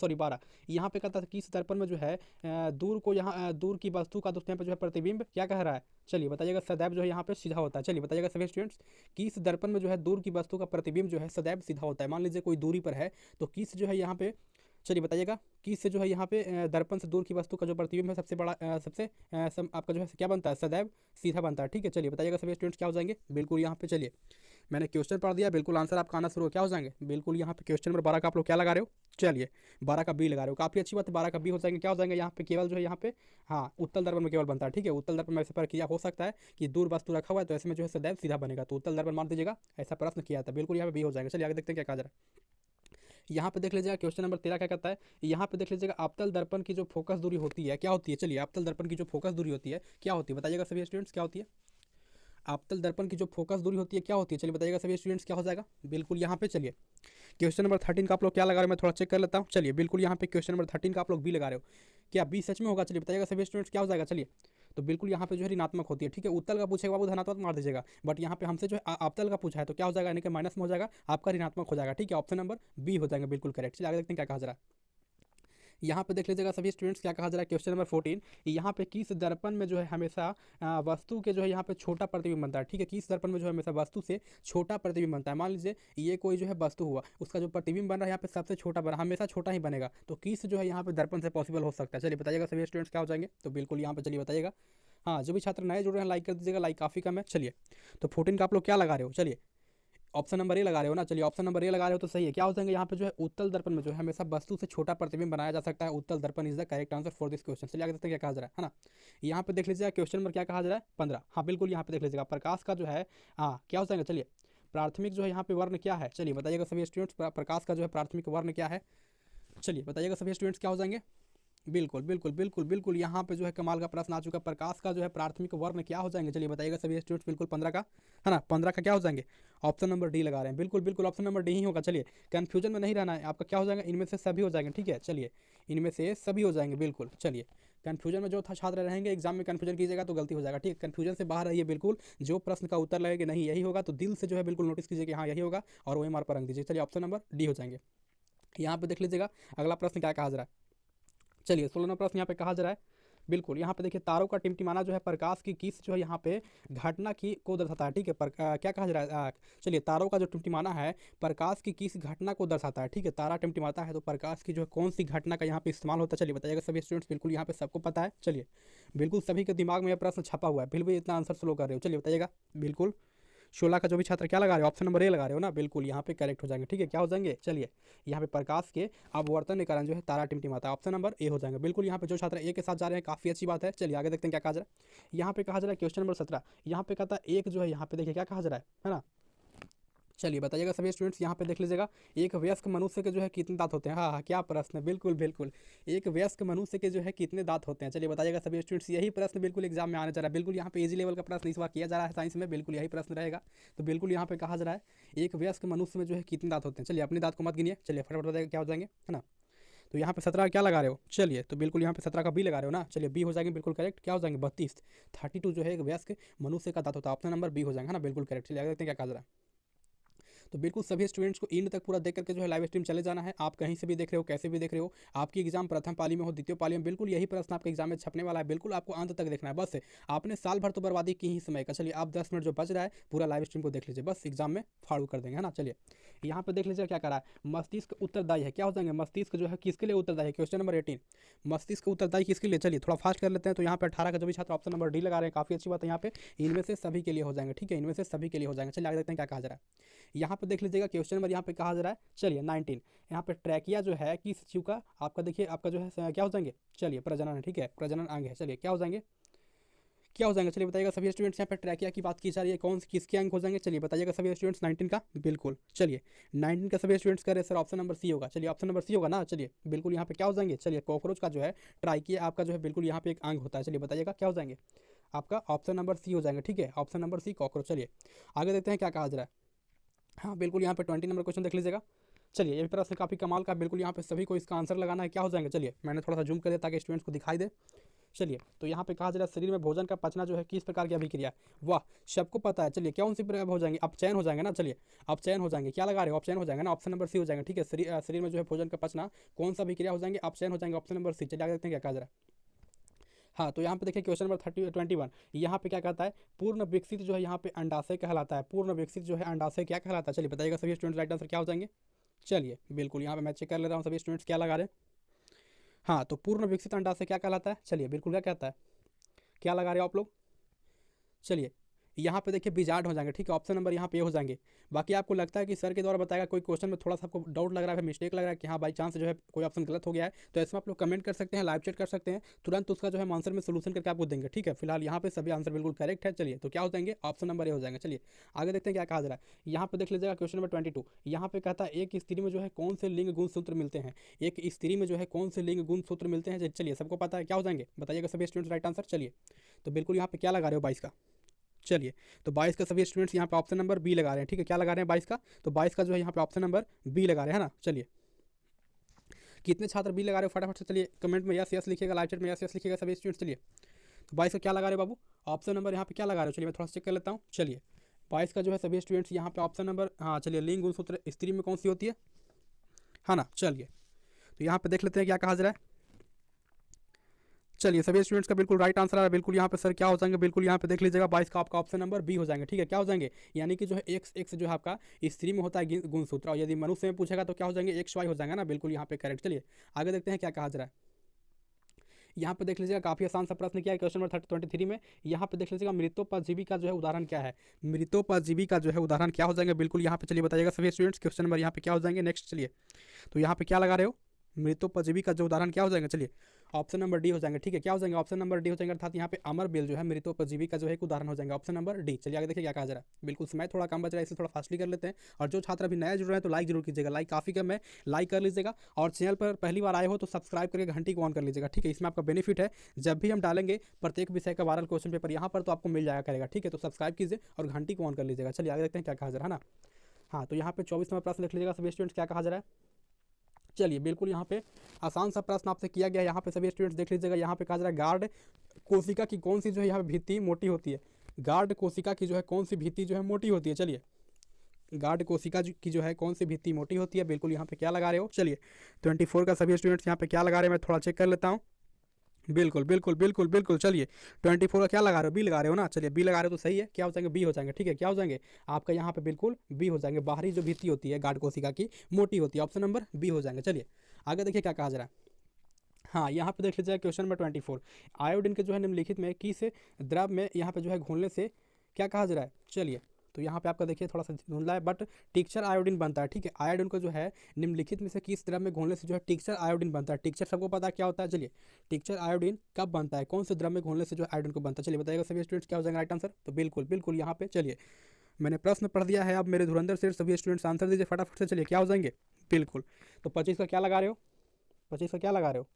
Speaker 2: 12 यहाँ पे कहता है किस दर्पण में जो है दूर को यहाँ दूर की वस्तु का दोस्तों यहाँ पे जो है प्रतिबिंब क्या कह रहा है। चलिए बताइएगा सदैव जो है यहाँ पे सीधा होता है। चलिए बताइएगा सभी स्टूडेंट्स किस दर्पण में जो है दूर की वस्तु का प्रतिबिंब जो है सदैव सीधा होता है। मान लीजिए कोई दूरी पर है तो किस जो है यहाँ पे, चलिए बताइएगा किस से जो है यहाँ पे दर्पण से दूर की वस्तु का जो प्रतिबिंब है सबसे बड़ा आपका जो है क्या बनता है सदैव सीधा बनता है, ठीक है। चलिए बताइएगा सभी स्टूडेंट्स क्या हो जाएंगे। बिल्कुल यहाँ पे चलिए मैंने क्वेश्चन पढ़ दिया, बिल्कुल आंसर आपका आना शुरू हो क्या हो जाएंगे, बिल्कुल यहाँ पे क्वेश्चन नंबर 12 का आप लोग क्या लगा रहे हो, चलिए 12 का बी लगा रहे हो, काफ़ी अच्छी बात है, 12 का बी हो जाएंगे, क्या हो जाएंगे यहाँ पे केवल जो है यहाँ पे, हाँ उत्तल दर्पण में केवल बनता है, ठीक है। उत्तल दर्पण में ऐसे प्रक्रिया हो सकता है कि दूर वस्तु रखा हुआ है तो ऐसे में जो है सदैव सीधा बनेगा, तो उत्तल दर्पण मान दीजिएगा, ऐसा प्रश्न किया था, बिल्कुल यहाँ पे बी हो जाएगा। चलिए आगे देखते हैं क्या कहा जा रहा है। यहाँ पे देख लीजिएगा क्वेश्चन नंबर 13 क्या कहता है, यहाँ पे देख लीजिएगा अवतल दर्पण की जो फोकस दूरी होती है क्या होती है, चलिए अवतल दर्पण की जो फोकस दूरी होती है क्या होती है, बताइएगा सभी स्टूडेंट्स क्या होती है। अवतल दर्पण की जो फोकस दूरी होती है क्या होती है, चलिए बताइएगा सभी स्टूडेंट्स क्या हो जाएगा, बिल्कुल यहाँ पे चलिए क्वेश्चन नंबर 13 का आप लोग क्या लगा रहे हो, मैं थोड़ा चेक कर लेता हूँ। चलिए बिल्कुल यहाँ पे क्वेश्चन नंबर 13 का आप लोग बी लगा रहे हो, क्या बी सच में होगा, चलिए बताइएगा सभी स्टूडेंट्स क्या हो जाएगा। चलिए तो बिल्कुल यहाँ पे जो है ऋणात्मक होती है, ठीक है। उत्तल का पूछेगा बाबू धनात्मक मार दीजिएगा, बट यहाँ पे हमसे जो है अवतल का पूछा है तो क्या हो जाएगा, यानी कि माइनस में हो जाएगा, आपका ऋणात्मक हो जाएगा, ठीक है। ऑप्शन नंबर बी हो जाएगा बिल्कुल करेक्ट। चलिए आगे देखते हैं क्या कहा जा रहा है। यहाँ पे देख लीजिएगा सभी स्टूडेंट्स क्या कहा जा रहा है, क्वेश्चन नंबर 14, यहाँ पे किस दर्पण में जो है हमेशा वस्तु के जो है यहाँ पे छोटा प्रतिबिंब बनता है, ठीक है। किस दर्पण में जो है हमेशा वस्तु से छोटा प्रतिबिंब बनता है, मान लीजिए ये कोई जो है वस्तु हुआ, उसका जो प्रतिबिंब बन रहा है यहाँ पे सबसे छोटा बना, हमेशा छोटा ही बनेगा, तो किस जो है यहाँ पे दर्पण से पॉसिबल हो सकता है, चलिए बताइएगा सभी स्टूडेंट्स क्या हो जाएंगे, तो बिल्कुल यहाँ पे चलिए बताइएगा। हाँ जो भी छात्र नए जुड़ रहे हैं लाइक कर दीजिएगा, लाइक काफ़ी कम है। चलिए तो 14 का आप लोग क्या लगा रहे हो, चलिए ऑप्शन नंबर ए लगा रहे हो ना, चलिए ऑप्शन नंबर ए लगा रहे हो तो सही है। क्या हो जाएंगे यहाँ पे जो है उत्तल दर्पण में जो है हमेशा वस्तु से छोटा प्रतिबिंब बनाया जा सकता है, उत्तल दर्पण is the correct answer for this question. चलिए आगे देखते हैं क्या कहा जा रहा है ना। यहाँ पे देख लीजिएगा क्वेश्चन नंबर क्या कहा जा रहा है 15, हाँ बिल्कुल यहाँ पे देख लीजिएगा प्रकाश का जो है, हाँ क्या हो जाएगा, चलिए प्राथमिक जो है यहाँ पे वर्ण क्या है, चलिए बताइएगा सभी स्टूडेंट्स प्रकाश का जो है प्राथमिक वर्ण क्या है, चलिए बताइएगा सभी स्टूडेंट्स क्या हो जाएंगे। बिल्कुल बिल्कुल बिल्कुल बिल्कुल यहाँ पे जो है कमाल का प्रश्न आ चुका है, प्रकाश का जो है प्राथमिक वर्ण क्या हो जाएंगे, चलिए बताइएगा सभी स्टूडेंट्स बिल्कुल 15 का है ना, 15 का क्या हो जाएंगे, ऑप्शन नंबर डी लगा रहे हैं, बिल्कुल बिल्कुल ऑप्शन नंबर डी ही होगा। चलिए कंफ्यूजन में नहीं रहना है आपका, क्या हो जाएगा, इनमें से सभी हो जाएंगे, ठीक है। चलिए इनमें से सभी हो जाएंगे बिल्कुल। चलिए कन्फ्यूजन में जो था छात्र रहेंगे, एग्जाम में कन्फ्यूजन कीजिएगा तो गलती हो जाएगा, ठीक है। कन्फ्यूजन से बाहर रहिए बिल्कुल, जो प्रश्न का उत्तर लगेगा नहीं यही होगा तो दिल से जो है बिल्कुल नोटिस कीजिए कि हाँ यही होगा और वही मार्क पर रख दीजिए। चलिए ऑप्शन नंबर डी हो जाएंगे। यहाँ पे देख लीजिएगा अगला प्रश्न क्या कहा जा रहा है, चलिए 16 नंबर प्रश्न यहाँ पे कहा जा रहा है, बिल्कुल यहाँ पे देखिए तारों का टिमटिमाना जो है प्रकाश की किस जो है यहाँ पे घटना की को दर्शाता है, ठीक है। क्या कहा जा रहा है, चलिए तारों का जो टिमटिमाना है प्रकाश की किस घटना को दर्शाता है, ठीक है। तारा टिमटिमाता है तो प्रकाश की जो है कौन सी घटना का यहाँ पे इस्तेमाल होता है, चलिए बताइएगा सभी स्टूडेंट्स, बिल्कुल यहाँ पे सबको पता है। चलिए बिल्कुल सभी के दिमाग में यह प्रश्न छपा हुआ है, फिर भी इतना आंसर स्लो कर रहे हो, चलिए बताइएगा। बिल्कुल 16 का जो भी छात्र क्या लगा रहे हो, ऑप्शन नंबर ए लगा रहे हो ना, बिल्कुल यहाँ पे करेक्ट हो जाएंगे, ठीक है। क्या हो जाएंगे, चलिए यहाँ पे प्रकाश के अपवर्तन के कारण जो है तारा टिमटिमाता है, ऑप्शन नंबर ए हो जाएंगे। बिल्कुल यहाँ पे जो छात्र ए के साथ जा रहे हैं काफ़ी अच्छी बात है। चलिए आगे देखते हैं क्या कहा जा रहा है। यहाँ पे कहा जा रहा है क्वेश्चन नंबर 17, यहाँ पे कहता है एक जो है यहाँ पे देखिए क्या कहा जा रहा है ना, चलिए बताइएगा सभी स्टूडेंट्स, यहाँ पे देख लीजिएगा एक वयस्क मनुष्य के जो है कितने दांत होते हैं, हाँ हाँ क्या प्रश्न है, बिल्कुल बिल्कुल एक वयस्क मनुष्य के जो है कितने दांत होते हैं, चलिए बताइएगा सभी स्टूडेंट्स। यही प्रश्न बिल्कुल एग्जाम में आने जा रहा है, बिल्कुल यहाँ पे इजी लेवल का प्रश्न इस बार किया जा रहा है साइंस में, बिल्कुल यही प्रश्न रहेगा। तो बिल्कुल यहाँ पे कहा जा रहा है एक वयस्क मनुष्य में जो है कितने दांत होते हैं, चलिए अपने दांत को मत गिनिए, चलिए फटाफट बताइएगा क्या हो जाएंगे, है ना। तो यहाँ पे 17 क्या लगा रहे हो, चलिए तो बिल्कुल यहाँ पे 17 का बी लगा रहे हो ना, चलिए बी हो जाएंगे बिल्कुल करेक्ट। क्या हो जाएंगे 32 जो है एक वयस्क मनुष्य का दांत होता है, ऑप्शन नंबर बी हो जाएगा, है ना, बिल्कुल करेक्ट। चलिए आगे देखते हैं क्या कहा जा रहा है। तो बिल्कुल सभी स्टूडेंट्स को एंड तक पूरा देख करके जो है लाइव स्ट्रीम चले जाना है, आप कहीं से भी देख रहे हो कैसे भी देख रहे हो, आपकी एग्जाम प्रथम पाली में हो द्वितीय पाली में, बिल्कुल यही प्रश्न आपके एग्जाम में छपने वाला है, बिल्कुल आपको अंत तक देखना है। बस आपने साल भर तो बर्बादी की ही समय का, चलिए आप 10 मिनट जो बच रहा है पूरा लाइव स्ट्रीम को देख लीजिए, बस एग्जाम में फाड़ू कर देंगे, है ना। चलिए यहाँ पे देख लीजिए क्या करा है, मस्तिष्क उत्तरदायी है, क्या हो जाएंगे मस्तिष्क जो है किसके लिए उत्तरदायी है, क्वेश्चन नंबर 18 मस्तिष्क उत्तरदायी किसके लिए, चलिए थोड़ा फास्ट कर लेते हैं। तो यहाँ पे 18 का जो भी छात्र ऑप्शन नंबर डी लगा रहे हैं काफ़ी अच्छी बात है, यहाँ पे इनमें से सभी के लिए हो जाएंगे, ठीक है, इनमें से सभी के लिए हो जाएंगे। चलिए आगे देखते हैं क्या कहा जा रहा है। यहाँ पे देख लीजिएगा क्वेश्चन नंबर यहाँ पे कहा जा रहा है, चलिए 19 यहाँ पे ट्रैकिया जो है किस जीव का, आपका देखिए आपका जो है क्या हो जाएंगे, चलिए प्रजनन है, ठीक है, प्रजनन अंग है, चलिए क्या हो जाएंगे, क्या हो जाएंगे, चलिए बताइएगा सभी स्टूडेंट्स। यहाँ पे ट्रैकिया की बात की जा रही है, कौन किसके अंग हो जाएंगे, चलिए बताइएगा सभी स्टूडेंट्स 19 का, बिल्कुल चलिए 19 का सभी स्टूडेंट्स कह रहे हैं सर ऑप्शन नंबर सी होगा, चलिए ऑप्शन नंबर सी होगा ना, चलिए बिल्कुल यहाँ पे क्या हो जाएंगे, चलिए कॉकरोच का जो है ट्राइकिया आपका जो है बिल्कुल यहाँ पे एक अंग होता है, चलिए बताइएगा क्या हो जाएंगे, आपका ऑप्शन नंबर सी हो जाएंगे, ठीक है, ऑप्शन नंबर सी कॉकरोच। चलिए आगे देखते हैं क्या कहा जा रहा है। हाँ बिल्कुल यहाँ पे 20 नंबर क्वेश्चन देख लीजिएगा, चलिए ये प्रश्न काफ़ी कमाल का, बिल्कुल यहाँ पे सभी को इसका आंसर लगाना है, क्या हो जाएंगे, चलिए मैंने थोड़ा सा जूम कर दिया ताकि स्टूडेंट्स को दिखाई दे। चलिए तो यहाँ पे कहा जा रहा है शरीर में भोजन का पचना जो है किस प्रकार की अभिक्रिया, वाह सबको पता है, चलिए कौन सी हो जाएंगे, अपचयन हो जाएंगे ना, चलिए अपचयन हो जाएंगे, क्या लगा रहे हो, अपचयन हो जाएंगे ना, ऑप्शन नंबर सी हो जाएंगे, ठीक है। शरीर में जो है भोजन का पचना कौन सा अभिक्रिया हो जाएंगे, अपचयन हो जाएंगे, ऑप्शन नंबर सी। चलिए आगे देखते हैं क्या कहा जा रहा है। हाँ तो यहाँ पे देखिए क्वेश्चन नंबर 21 यहाँ पे क्या कहता है, पूर्ण विकसित जो है यहाँ पे अंडाशय कहलाता है, पूर्ण विकसित जो है अंडाशय क्या कहलाता है, चलिए बताइएगा सभी स्टूडेंट्स, राइट आंसर क्या हो जाएंगे। चलिए बिल्कुल यहाँ पे मैं चेक कर ले रहा हूँ सभी स्टूडेंट्स क्या लगा रहे हैं। हाँ तो पूर्ण विकसित अंडाशय क्या कहलाता है, चलिए बिल्कुल क्या कहता है, क्या लगा रहे हो आप लोग, चलिए यहाँ पे देखिए बिजार्ड हो जाएंगे, ठीक है, ऑप्शन नंबर यहाँ पे हो जाएंगे। बाकी आपको लगता है कि सर के द्वारा बताएगा कोई क्वेश्चन में थोड़ा सा आपको डाउट लग रहा है, मिस्टेक लग रहा है कि हाँ बाई चांस जो है कोई ऑप्शन गलत हो गया है, तो ऐसे में आप लोग कमेंट कर सकते हैं, लाइव चैट कर सकते हैं, तुरंत उसका जो है आंसर में सोल्यूशन करके आपको देंगे, ठीक है। फिलहाल यहाँ पे सभी आंसर बिल्कुल करेक्ट है। चलिए तो क्या हो जाएंगे, ऑप्शन नंबर ए हो जाएंगे। चलिए आगे देखते हैं क्या कहा जा रहा है। यहाँ पे देख लीजिएगा क्वेश्चन नंबर 22, यहाँ पे कहता है एक स्त्री में जो है कौन से लिंग गुण सूत्र मिलते हैं, एक स्त्री में जो है कौन से लिंग गुण सूत्र मिलते हैं। चलिए सबको पता है, क्या हो जाएंगे बताइएगा सभी स्टूडेंट्स राइट आंसर। चलिए तो बिल्कुल यहाँ पे क्या लगा रहे हो 22 का। चलिए तो 22 का सभी स्टूडेंट्स यहाँ पे ऑप्शन नंबर बी लगा रहे हैं, ठीक है। क्या लगा रहे हैं 22 का, तो 22 का जो है यहाँ पे ऑप्शन नंबर बी लगा रहे हैं, है ना। चलिए कितने छात्र बी लगा रहे हो फटाफट से चलिए कमेंट में यस यस लिखिएगा, लाइव चैट में यस यस लिखिएगा सभी स्टूडेंट्स। चलिए तो 22 का क्या लगा रहे हो बाबू, ऑप्शन नंबर यहाँ पे क्या लगा रहे हो। चलिए मैं थोड़ा सा चेक कर लेता हूँ। चलिए 22 का जो है सभी स्टूडेंट्स यहाँ पे ऑप्शन नंबर, हाँ चलिए लिंग गुण सूत्र स्त्री में कौन सी होती है ना। चलिए तो यहाँ पे देख लेते हैं क्या कहा जा रहा है। चलिए सभी स्टूडेंट्स का बिल्कुल राइट आंसर आ रहा है। बिल्कुल यहाँ पे सर क्या हो जाएंगे, बिल्कुल यहाँ पे देख लीजिएगा 22 का आपका ऑप्शन नंबर बी हो जाएंगे, ठीक है। क्या हो जाएंगे, यानी कि जो है एक्स एक्स जो है आपका स्त्री में होता है गुणसूत्र, और यदि मनुष्य में पूछेगा तो क्या हो जाएंगे एक्स वाई हो जाएगा ना, बिल्कुल यहाँ पे करेक्ट। चलिए आगे देखते हैं क्या कहा जा रहा है। यहाँ पे देख लीजिएगा काफी आसान सा प्रश्न किया है क्वेश्चन नंबर 23 में। यहाँ पे देख लीजिएगा मृतोपजीवी का जो है उदाहरण क्या है, मृतोपजीवी का जो है उदाहरण क्या हो जाएंगे, बिल्कुल यहाँ पे चलिए बताइएगा सभी स्टूडेंट्स। क्वेश्चन नंबर यहाँ पे क्या हो जाएंगे नेक्स्ट। चलिए तो यहाँ पे क्या लगा रहे हो, मृतोपजीवी का जो उदाहरण क्या हो जाएगा। चलिए ऑप्शन नंबर डी हो जाएंगे, ठीक है। क्या हो जाएंगे, ऑप्शन नंबर डी हो जाएंगे, अर्थात यहाँ पे अमर बेल जो है मृतोपजीवी का जो है एक उदाहरण हो जाएगा, ऑप्शन नंबर डी। चलिए आगे देखिए क्या कहा जा रहा है। बिल्कुल समय थोड़ा कम बच रहा है, इसे थोड़ा फास्टली कर लेते हैं। और जो छात्र अभी नया जुड़ रहे हैं तो लाइक जरूर कीजिएगा, लाइक काफी कम है, लाइक कर लीजिएगा। और चैनल पर पहली बार आए हो तो सब्सक्राइब करके घंटी को ऑन कर लीजिएगा, ठीक है। इसमें आपका बेनिफिट है, जब भी हम डालेंगे प्रत्येक विषय का वायरल क्वेश्चन पेपर यहाँ पर तो आपको मिल जाया करेगा, ठीक है। तो सब्सक्राइब कीजिए और घंटी को ऑन कर लीजिएगा। चलिए आगे देखते हैं क्या कहा जा रहा है ना। हाँ तो यहाँ पे 24 नंबर प्रश्न लिख लीजिएगा सभी स्टूडेंट्स, क्या कहा जा रहा है। चलिए बिल्कुल यहाँ पे आसान सा प्रश्न आपसे किया गया है, यहाँ पे सभी स्टूडेंट्स देख लीजिएगा। यहाँ पे कहा जा रहा है गार्ड कोशिका की कौन सी जो है यहाँ पे भित्ति मोटी होती है, गार्ड कोशिका की जो है कौन सी भित्ति जो है मोटी होती है। चलिए गार्ड कोशिका की जो है कौन सी भित्ति मोटी होती है, बिल्कुल यहाँ पे क्या लगा रहे हो। चलिए 24 का सभी स्टूडेंट्स यहाँ पे क्या लगा रहे हैं, मैं थोड़ा चेक कर लेता हूँ। बिल्कुल बिल्कुल बिल्कुल बिल्कुल। चलिए 24 का क्या लगा रहे हो, बी लगा रहे हो ना। चलिए बी लगा रहे हो तो सही है, क्या हो जाएंगे बी हो जाएंगे, ठीक है। क्या हो जाएंगे आपका यहाँ पे बिल्कुल बी हो जाएंगे, बाहरी जो भित्ति होती है गार्ड कोशिका की मोटी होती है, ऑप्शन नंबर बी हो जाएंगे। चलिए आगे देखिए क्या कहा जा रहा है। हाँ यहाँ पे देख लीजिए क्वेश्चन नंबर 24, आयोडीन के जो है निम्नलिखित में किस द्रव में यहाँ पे जो है घोलने से क्या कहा जा रहा है। चलिए तो यहाँ पे आपका देखिए थोड़ा सा धुंधला है, बट टिक्चर आयोडीन बनता है, ठीक है। आयोडीन को जो है निम्नलिखित में से किस द्रव में घोलने से जो है टिक्चर आयोडीन बनता है। टिक्चर सबको पता है क्या होता है। चलिए टिक्चर आयोडीन कब बनता है, कौन से द्रव में घोलने से जो आयोडीन को बनता है। चलिए बताइएगा सभी स्टूडेंट्स क्या हो जाएगा राइट आंसर। तो बिल्कुल बिल्कुल यहाँ पे चलिए मैंने प्रश्न पढ़ दिया है, अब मेरे धुरंधर से सभी स्टूडेंट्स आंसर दीजिए फटाफट से। चलिए क्या हो जाएंगे, बिल्कुल तो 25 का क्या लगा रहे हो, 25 का क्या लगा रहे हो।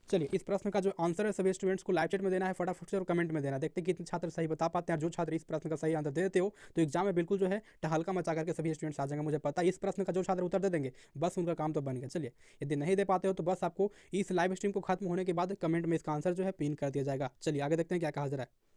Speaker 2: चलिए इस प्रश्न का जो आंसर है सभी स्टूडेंट्स को लाइव चैट में देना है फटाफट से और कमेंट में देना। देखते हैं कितने छात्र सही बता पाते हैं। जो छात्र इस प्रश्न का सही आंसर दे देते हो तो एग्जाम में बिल्कुल जो है टहलका मचा करके सभी स्टूडेंट्स आ जाएंगे, मुझे पता है। इस प्रश्न का जो छात्र उत्तर दे देंगे बस उनका काम तो बन गया। चलिए यदि नहीं दे पाते हो तो बस आपको इस लाइव स्ट्रीम को खत्म होने के बाद कमेंट में इसका आंसर जो है पिन कर दिया जाएगा। चलिए आगे देखते हैं क्या कहा जा रहा है।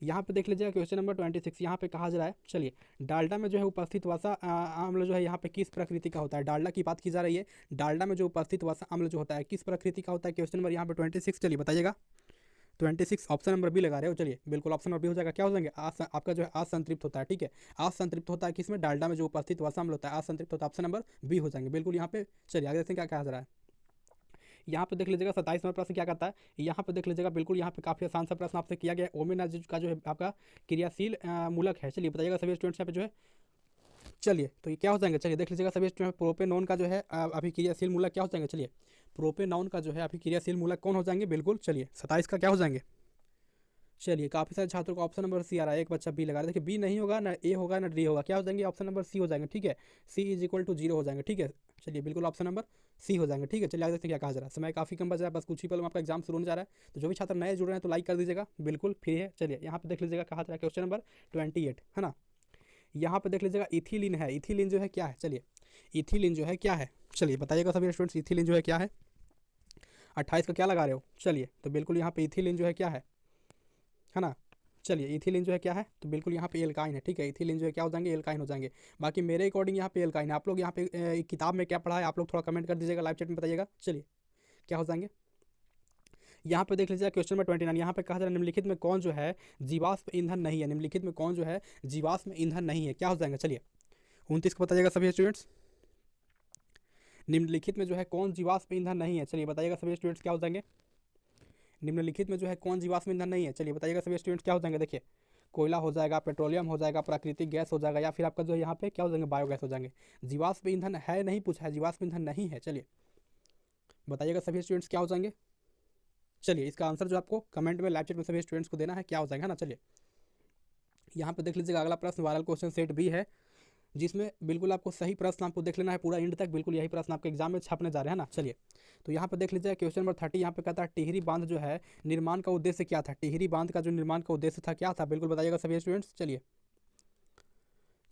Speaker 2: यहाँ पे देख लीजिएगा क्वेश्चन नंबर 26, यहाँ पे कहा जा रहा है। चलिए डाल्डा में जो है उपस्थित वसा अम्ल जो है यहाँ पे किस प्रकृति का होता है। डाल्डा की बात की जा रही है, डाल्डा में जो उपस्थित वसा अम्ल जो होता है किस प्रकृति का होता है। क्वेश्चन नंबर यहाँ पे 26, चलिए बताइएगा 26 ऑप्शन नंबर बी लगा रहे हो। चलिए बिल्कुल ऑप्शन नंबर बी हो जाएगा। क्या हो जाएंगे आपका जो है असंतृप्त होता है, ठीक है। असंतृप्त होता है किसमें, डाल्डा में जो उपस्थित वसा अम्ल होता है असंतृप्त होता है, ऑप्शन नंबर बी हो जाएंगे बिल्कुल यहाँ पे। चलिए आगे देखते हैं क्या कहा जा रहा है। यहाँ पे देख लीजिएगा 27 नंबर प्रश्न क्या कहता है। यहाँ पे देख लीजिएगा बिल्कुल यहाँ पे काफी आसान सा प्रश्न आपसे किया गया है। ओमेनाजिज का जो है आपका क्रियाशील मूलक है। चलिए बताइएगा सभी स्टूडेंट्स यहाँ पे जो है। चलिए तो ये क्या हो जाएंगे, चलिए देख लीजिएगा सभी स्टूडेंट। प्रोपेनॉन का जो है अभिक्रियाशील मूलक क्या हो जाएंगे। चलिए प्रोपेनॉन का जो है अभिक्रियाशील मूलक कौन हो जाएंगे, बिल्कुल। चलिए 27 का क्या हो जाएंगे। चलिए काफ़ी सारे छात्रों को ऑप्शन नंबर सी आ रहा है, एक बच्चा बी लगा रहा है। देखिए बी नहीं होगा ना, ए होगा ना डी होगा, क्या हो जाएंगे ऑप्शन नंबर सी हो जाएंगे, ठीक है। सी इज इक्वल टू 0 हो जाएंगे, ठीक है। चलिए बिल्कुल ऑप्शन नंबर सी हो जाएंगे, ठीक है। चलिए आगे देखते हैं क्या कहा जा रहा है। समय काफ़ी कम बच रहा है, बस कुछ ही पल में आपका एग्जाम शुरू होने जा रहा है। तो जो भी छात्र नए जुड़ रहे हैं तो लाइक कर दीजिएगा, बिल्कुल फ्री है। चलिए यहाँ पे देख लीजिएगा कहा जा रहा है क्वेश्चन नंबर 28 है ना। यहाँ पे देख लीजिएगा इथिलीन है। इथिलीन जो है क्या है, चलिए इथिलीन जो है क्या है। चलिए बताइएगा सभी स्टूडेंट्स इथिलीन जो है क्या है। 28 का क्या लगा रहे हो। चलिए तो बिल्कुल यहाँ पे इथिलीन जो है क्या है ना। चलिए इथिलीन जो है क्या है, तो बिल्कुल यहाँ पे एल्काइन है, ठीक है। इथिलीन जो है क्या हो जाएंगे, एल्काइन हो जाएंगे। बाकी मेरे अकॉर्डिंग यहाँ पे एल्काइन है। आप लोग यहाँ पे किताब में क्या पढ़ा है आप लोग थोड़ा कमेंट कर दीजिएगा, लाइव चैट में बताइएगा। चलिए क्या हो जाएंगे। यहाँ पे देख लीजिएगा क्वेश्चन नंबर 29, यहाँ पे कहा जा रहा है निम्नलिखित में कौन जो है जीवाश्म ईंधन नहीं है। निम्नलिखित में कौन जो है जीवाश्म ईंधन नहीं है, क्या हो जाएंगे। चलिए 29 को बताइएगा सभी स्टूडेंट्स। निम्नलिखित में जो है कौन जीवाश्म ईंधन नहीं है, चलिए बताइएगा सभी स्टूडेंट्स क्या हो जाएंगे। निम्नलिखित में जो है कौन जीवाश्म ईंधन नहीं है, चलिए बताइएगा सभी स्टूडेंट्स क्या हो जाएंगे। देखिए कोयला हो जाएगा, पेट्रोलियम हो जाएगा, प्राकृतिक गैस हो जाएगा, या फिर आपका जो है यहाँ पे क्या हो जाएंगे, बायोगैस हो जाएंगे। जीवाश्म ईंधन है नहीं पूछा है, जीवाश्म ईंधन नहीं है। चलिए बताइएगा सभी स्टूडेंट्स क्या हो जाएंगे। चलिए इसका आंसर जो आपको कमेंट में लाइव चैट में सभी स्टूडेंट्स को देना है, क्या हो जाएगा ना। चलिए यहाँ पे देख लीजिएगा अगला प्रश्न वायरल क्वेश्चन सेट बी है, जिसमें बिल्कुल आपको सही प्रश्न आपको देख लेना है पूरा एंड तक, बिल्कुल यही प्रश्न आपके एग्जाम में छपने जा रहे हैं ना। चलिए तो यहाँ पे देख लीजिए क्वेश्चन नंबर 30, यहाँ पे कहता है टिहरी बांध जो है निर्माण का उद्देश्य क्या था। टिहरी बांध का जो निर्माण का उद्देश्य था क्या था, बिल्कुल बताइएगा सभी स्टूडेंट्स।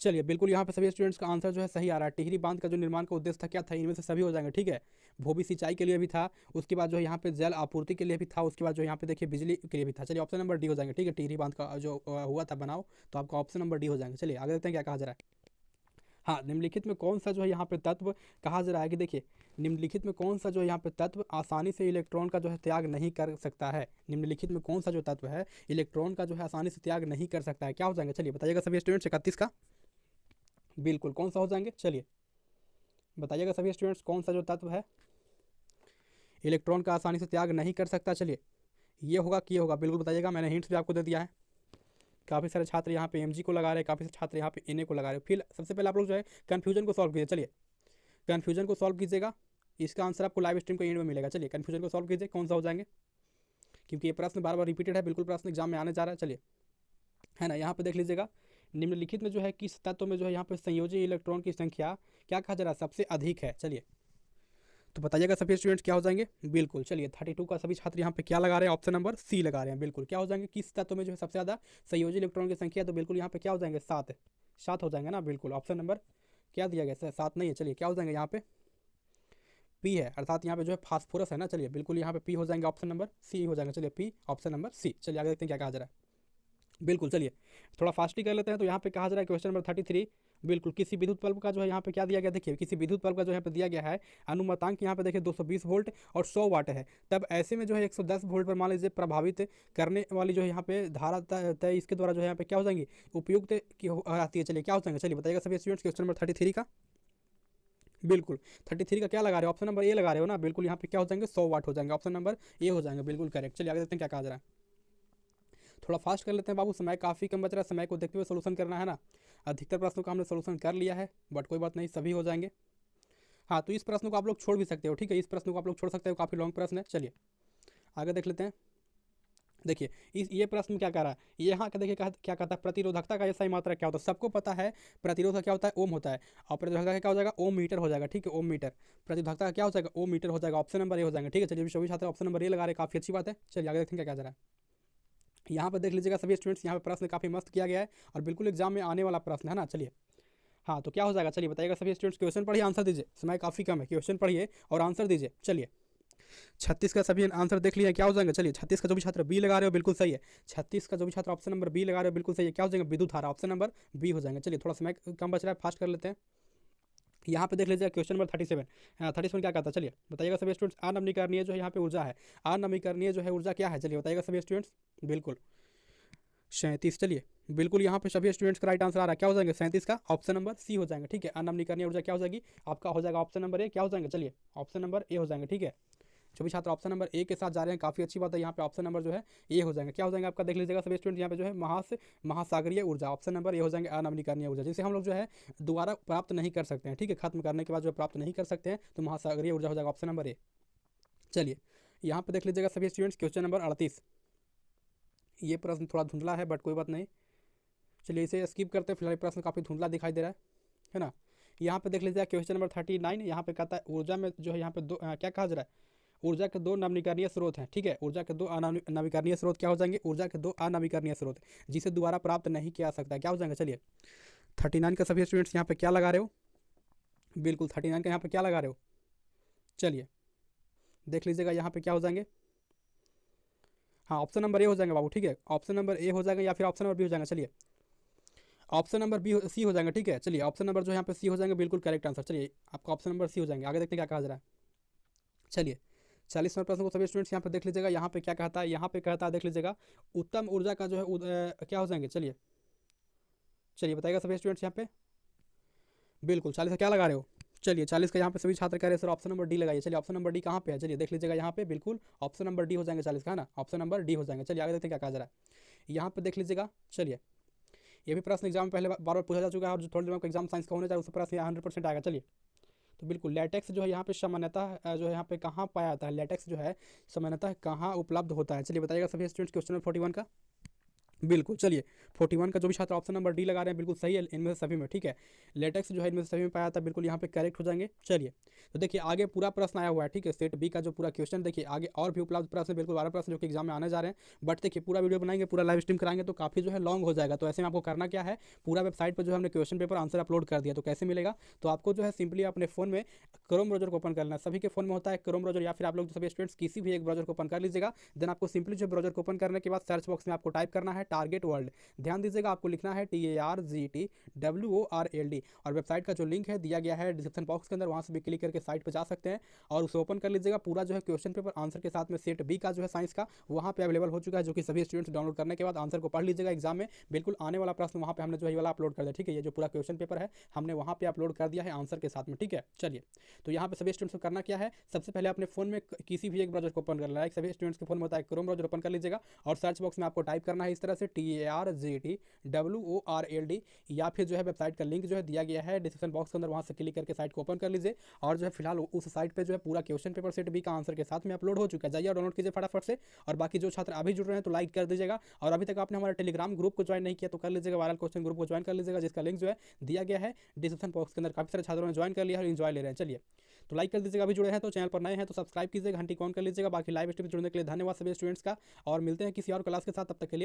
Speaker 2: चलिए बिल्कुल यहाँ पे सभी स्टूडेंट्स का आंसर जो है सही आ रहा है। टिहरी बांध का जो निर्माण का उद्देश्य था क्या था, इनमें से सभी हो जाएंगे, ठीक है। भूमि सिंचाई के लिए भी था, उसके बाद जो है यहाँ पे जल आपूर्ति के लिए भी था, उसके बाद जो यहाँ पे देखिए बिजली के लिए भी था। चलिए ऑप्शन नंबर डी हो जाएंगे, ठीक है। टिहरी बांध का जो हुआ था बनाओ, तो आपका ऑप्शन नंबर डी हो जाएंगे। चलिए आगे देखते हैं क्या कहा जा रहा है। हाँ, निम्नलिखित में कौन सा जो है यहाँ पे तत्व कहा जा रहा है कि देखिए निम्नलिखित में कौन सा जो है यहाँ पे तत्व आसानी से इलेक्ट्रॉन का जो है त्याग नहीं कर सकता है। निम्नलिखित में कौन सा जो तत्व है इलेक्ट्रॉन का जो है आसानी से त्याग नहीं कर सकता है, क्या हो जाएंगे। चलिए बताइएगा सभी स्टूडेंट्स। 31 का बिल्कुल कौन सा हो जाएंगे, चलिए बताइएगा सभी स्टूडेंट्स कौन सा जो तत्व है इलेक्ट्रॉन का आसानी से त्याग नहीं कर सकता। चलिए ये होगा कि ये होगा, बिल्कुल बताइएगा। मैंने हिंट्स भी आपको दे दिया है। काफ़ी सारे छात्र यहाँ पे एमजी को लगा रहे हैं, काफ़ी सारे छात्र यहाँ पे एनए को लगा रहे हैं। फिर सबसे पहले आप लोग जो है कन्फ्यूजन को सॉल्व कीजिए। चलिए कन्फ्यूजन को सॉल्व कीजिएगा, इसका आंसर आपको लाइव स्ट्रीम के एंड में मिलेगा। चलिए कन्फ्यूजन को सॉल्व कीजिए, कौन सा हो जाएंगे, क्योंकि ये प्रश्न बार बार रिपीटेड है, बिल्कुल प्रश्न एग्जाम में आने जा रहा है। चलिए है ना, यहाँ पे देख लीजिएगा निम्नलिखित में जो है किस तत्व में जो है यहाँ पे संयोजी इलेक्ट्रॉन की संख्या क्या कहा जा रहा है, सबसे अधिक है। चलिए तो बताइएगा सभी स्टूडेंट्स क्या हो जाएंगे। बिल्कुल चलिए 32 का सभी छात्र यहाँ पे क्या लगा रहे हैं, ऑप्शन नंबर सी लगा रहे हैं। बिल्कुल क्या हो जाएंगे, किस तत्व में जो है सबसे ज़्यादा संयोजी इलेक्ट्रॉन की संख्या, तो बिल्कुल यहाँ पे क्या हो जाएंगे, 7 हो जाएंगे ना। बिल्कुल ऑप्शन नंबर क्या दिया गया, 7 नहीं है। चलिए क्या हो जाएंगे यहाँ पे, पी है, अर्थात यहाँ पे जो है फास्फोरस है ना। चलिए बिल्कुल यहाँ पे पी हो जाएंगे, ऑप्शन नंबर सी हो जाएगा। चलिए पी ऑप्शन नंबर सी। चलिए आगे देखते हैं क्या कहा जा रहा है। बिल्कुल चलिए थोड़ा फास्ट ही कर लेते हैं। तो यहाँ पे कहा जा रहा है क्वेश्चन नंबर 33, बिल्कुल किसी विद्युत बल्ब का जो है यहाँ पे क्या दिया गया, देखिए किसी विद्युत बल्ब का जो यहाँ पे दिया गया है अनुमतांक यहाँ पे देखिए 220 वोल्ट और 100 वाट है। तब ऐसे में जो है 110 वोल्ट पर मान लीजिए प्रभावित करने वाली जो है यहाँ पे धारा तय इसके द्वारा जो है यहाँ पे क्या हो जाएंगी, उपयुक्त की आती है। चलिए क्या हो जाएंगे, चलिए बताइएगा सभी स्टूडेंट्स क्वेश्चन नंबर 33 का। बिल्कुल 33 का क्या लगा रहे हो, ऑप्शन नंबर ए लगा रहे हो ना। बिल्कुल यहाँ पे क्या हो जाएंगे, 100 वाट हो जाएंगे, ऑप्शन नंबर ए हो जाएंगे, बिल्कुल करेक्ट। चलिए आगे देखते हैं क्या कहा जा रहा है। थोड़ा फास्ट कर लेते हैं बाबू, समय काफ़ी कम बच रहा है, समय को देखते हुए सोल्यूशन करना है ना। अधिकतर प्रश्नों का हमने सोल्यूशन कर लिया है, बट कोई बात नहीं, सभी हो जाएंगे। हाँ तो इस प्रश्न को आप लोग छोड़ भी सकते हो, ठीक है, इस प्रश्न को आप लोग छोड़ सकते हो, काफ़ी लॉन्ग प्रश्न है। चलिए आगे देख लेते हैं। देखिए ये प्रश्न क्या कह रहा है, ये यहाँ का देखिए क्या कहता है, प्रतिरोधकता का ऐसा ही मात्रा क्या होता है, सबको पता है प्रतिरोध क्या होता है, ओम होता है, और प्रतिरोधकता क्या हो जाएगा, ओम मीटर हो जाएगा, ठीक है, ओम मीटर। प्रतिरोधकता क्या हो जाएगा, ओम मीटर हो जाएगा, ऑप्शन नंबर ए हो जाएगा, ठीक है। चलिए सभी छात्र ऑप्शन नंबर ए लगा रहे, काफ़ी अच्छी बात है। चलिए आगे देखते हैं क्या कहा जा रहा है। यहाँ पर देख लीजिएगा सभी स्टूडेंट्स, यहाँ पे प्रश्न काफ़ी मस्त किया गया है और बिल्कुल एग्जाम में आने वाला प्रश्न है ना। चलिए हाँ तो क्या हो जाएगा, चलिए बताइएगा सभी स्टूडेंट्स। क्वेश्चन पढ़िए, आंसर दीजिए, समय काफ़ी कम है, क्वेश्चन पढ़िए और आंसर दीजिए। चलिए 36 का सभी आंसर देख लिया, क्या हो जाएंगे। चलिए 36 का जो भी छात्र बी लगा रहे हो बिल्कुल सही है। 36 का जो भी छात्र ऑप्शन नंबर बी लगा रहे हो बिल्कुल सही है, क्या हो जाएगा, विद्युत धारा, ऑप्शन नंबर बी हो जाएंगे। चलिए थोड़ा समय कम बच रहा है, फास्ट कर लेते हैं। यहाँ पे देख लीजिए क्वेश्चन नंबर 37 क्या कहता है, चलिए बताइएगा सभी स्टूडेंट्स। अनवीकरणीय जो है यहाँ पे ऊर्जा है, अनवीकरणीय जो है ऊर्जा क्या है, चलिए बताइएगा सभी स्टूडेंट्स। बिल्कुल 37, चलिए बिल्कुल यहाँ पे सभी स्टूडेंट्स का राइट आंसर आ रहा है, क्या हो जाएंगे, 37 का ऑप्शन नंबर सी हो जाएंगे, ठीक है। अनवीकरणीय ऊर्जा क्या हो जाएगी, आपका हो जाएगा ऑप्शन नंबर ए, क्या हो जाएंगे, चलिए ऑप्शन नंबर ए हो जाएंगे, ठीक है। जो भी छात्र ऑप्शन नंबर ए के साथ जा रहे हैं काफ़ी अच्छी बात है, यहाँ पे ऑप्शन नंबर जो है ए हो जाएंगे, क्या हो जाएंगे आपका, देख लीजिएगा सभी स्टूडेंट। यहाँ पे जो है महासागरीय ऊर्जा, ऑप्शन नंबर ए हो जाएंगे, अनवीकरणीय ऊर्जा, जिसे हम लोग जो है दोबारा प्राप्त नहीं कर सकते हैं, ठीक है, खत्म करने के बाद जो प्राप्त नहीं कर सकते हैं, तो महासागरीय ऊर्जा हो जाएगा ऑप्शन नंबर ए। चलिए यहाँ पे देख लीजिएगा सभी स्टूडेंट्स क्वेश्चन नंबर 38। ये प्रश्न थोड़ा धुंधला है बट कोई बात नहीं, चलिए इसे स्किप करते हैं, फिलहाल प्रश्न काफ़ी धुंधला दिखाई दे रहा है ना। यहाँ पे देख लीजिए क्वेश्चन नंबर 39, यहाँ पे कहता है ऊर्जा में जो है यहाँ पे दो क्या कहा जा रहा है, ऊर्जा के 2 नवीकरणीय स्रोत हैं, ठीक है। ऊर्जा के 2 नवीकरणीय स्रोत क्या हो जाएंगे, ऊर्जा के 2 अनवीकरणीय स्रोत जिसे दोबारा प्राप्त नहीं किया जा सकता, क्या हो जाएंगे। चलिए 39 का सभी स्टूडेंट्स यहाँ पे क्या लगा रहे हो, बिल्कुल 39 का यहाँ पे क्या लगा रहे हो, चलिए देख लीजिएगा यहाँ पे क्या हो जाएंगे। हाँ ऑप्शन नंबर ए हो जाएंगे बाबू, ठीक है, ऑप्शन नंबर ए हो जाएगा या फिर ऑप्शन नंबर बी हो जाएगा। चलिए ऑप्शन नंबर बी सी हो जाएगा, ठीक है। चलिए ऑप्शन नंबर जो यहाँ पे सी हो जाएंगे, बिल्कुल करेक्ट आंसर। चलिए आपका ऑप्शन नंबर सी हो जाएंगे। आगे देखते हैं क्या कहा जा रहा है। चलिए 40 नंबर प्रश्न को सभी स्टूडेंट्स यहाँ पे देख लीजिएगा, यहाँ पे क्या कहता है, यहाँ पे कहता है देख लीजिएगा उत्तम ऊर्जा का जो है क्या हो जाएंगे। चलिए बताइएगा सभी स्टूडेंट्स यहाँ पे, बिल्कुल 40 का क्या लगा रहे हो, चलिए 40 का यहाँ पे सभी छात्र कह रहे हैं सर ऑप्शन नंबर डी लगाइए। चलिए ऑप्शन नंबर डी कहाँ पे है, चलिए देख लीजिएगा यहाँ पे, बिल्कुल ऑप्शन नंबर डी हो जाएंगे 40 का, है ना, ऑप्शन नंबर डी हो जाएंगे। चलिए आगे देखते हैं क्या कहा जा रहा है। यहाँ पे देख लीजिएगा, चलिए ये भी प्रश्न एग्जाम में पहले बार बार पूछा जा चुका है, और जो थोड़ी देर में एग्जाम साइंस का होने जा रहा है उस प्रश्न 100% आएगा। चलिए, तो बिल्कुल लेटेक्स जो है यहाँ पे सामान्यतः जो है यहाँ पे कहाँ पाया जाता है, लेटेक्स जो है सामान्यतः कहाँ उपलब्ध होता है। चलिए बताइएगा सभी स्टूडेंट्स, क्वेश्चन नंबर 41 का। बिल्कुल, चलिए 41 का जो भी छात्र ऑप्शन नंबर डी लगा रहे हैं बिल्कुल सही है इनमें से सभी में, ठीक है। लेटेक्स जो है इनमें से सभी में पाया जाता है, बिल्कुल यहाँ पे करेक्ट हो जाएंगे। चलिए, तो देखिए आगे पूरा प्रश्न आया हुआ है, ठीक है। सेट बी का जो पूरा क्वेश्चन देखिए, आगे और भी उपलब्ध प्रश्न, बिल्कुल 12 प्रश्न जो कि एग्जाम में आने जा रहे हैं। बट देखिए पूरा वीडियो बनाएंगे, पूरा लाइव स्ट्रीम कराएंगे तो काफ़ी जो है लॉन्ग हो जाएगा। तो ऐसे में आपको करना क्या है, पूरा वेबसाइट पर जो हमने क्वेश्चन पेपर आंसर अपलोड कर दिया। तो कैसे मिलेगा, तो आपको जो है सिंपली अपने फोन में क्रोम ब्राउजर को ओपन करना है। सभी के फोन में होता है क्रोम ब्राउजर, या फिर आप लोग सभी स्टूडेंट्स किसी भी एक ब्राउजर को ओपन कर लीजिएगा। देन आपको सिंपली जो ब्राउजर को ओपन करने के बाद सर्च बॉक्स में आपको टाइप करना है टारगेट वर्ल्ड। ध्यान दीजिएगा, आपको लिखना है TARGET WORLD, और वेबसाइट का जो लिंक है दिया गया है डिस्क्रिप्शन बॉक्स के अंदर, वहाँ से भी क्लिक करके साइट पर जा सकते हैं और उसे ओपन कर लीजिएगा। पूरा जो है क्वेश्चन पेपर आंसर के साथ में सेट बी का जो है साइंस का वहाँ पे अवेलेबल हो चुका है, जो कि सभी स्टूडेंट्स डाउनलोड करने के बाद आंसर को पढ़ लीजिएगा। एग्जाम में बिल्कुल आने वाला प्रश्न वहाँ पे हमने जो है वाला अपलोड कर दिया, ठीक है। ये जो पूरा क्वेश्चन पेपर है हमने वहाँ पे अपलोड कर दिया है आंसर के साथ में, ठीक है। चलिए, तो यहाँ पे सभी स्टूडेंट्स को करना क्या है, सबसे पहले अपने फोन में किसी भी एक ब्राउजर को ओपन कर लेना है। सभी स्टूडेंट्स के फोन में होता है क्रोम ब्राउजर, ओपन कर लीजिएगा और सर्च बॉक्स में आपको टाइप करना है इस तरह से TARGET WORLD, या फिर जो है वेबसाइट का लिंक जो है दिया गया है डिस्क्रिप्शन बॉक्स के अंदर, वहाँ से क्लिक करके साइट को ओपन कर लीजिए। और जो है फिलहाल उस साइट पे जो है पूरा क्वेश्चन पेपर सेट बी का आंसर के साथ में अपलोड हो चुका है। जाइए डाउनलोड कीजिए फटाफट से। और बाकी जो छात्र अभी जुड़ रहे हैं तो लाइक कर दीजिएगा, और अभी तक आपने हमारे टेलीग्राम ग्रुप को ज्वाइन नहीं किया तो कर लीजिएगा, वायरल क्वेश्चन ग्रुप को ज्वाइन कर लीजिएगा, जिसका लिंक जो है दिया गया है डिस्क्रिप्शन बॉक्स के अंदर। काफी सारे छात्रों ने ज्वाइन कर लिया है और एंजॉय ले रहे हैं। चलिए, तो लाइक कर दीजिएगा, अभी जुड़े हैं तो। चैनल पर नए हैं तो सब्सक्राइब कीजिएगा, घंटी ऑन कर लीजिएगा। बाकी लाइव स्ट्रीम जुड़ने के लिए धन्यवाद सभी स्टूडेंट्स का, और मिलते हैं किसी और क्लास के साथ, तब तक के लिए।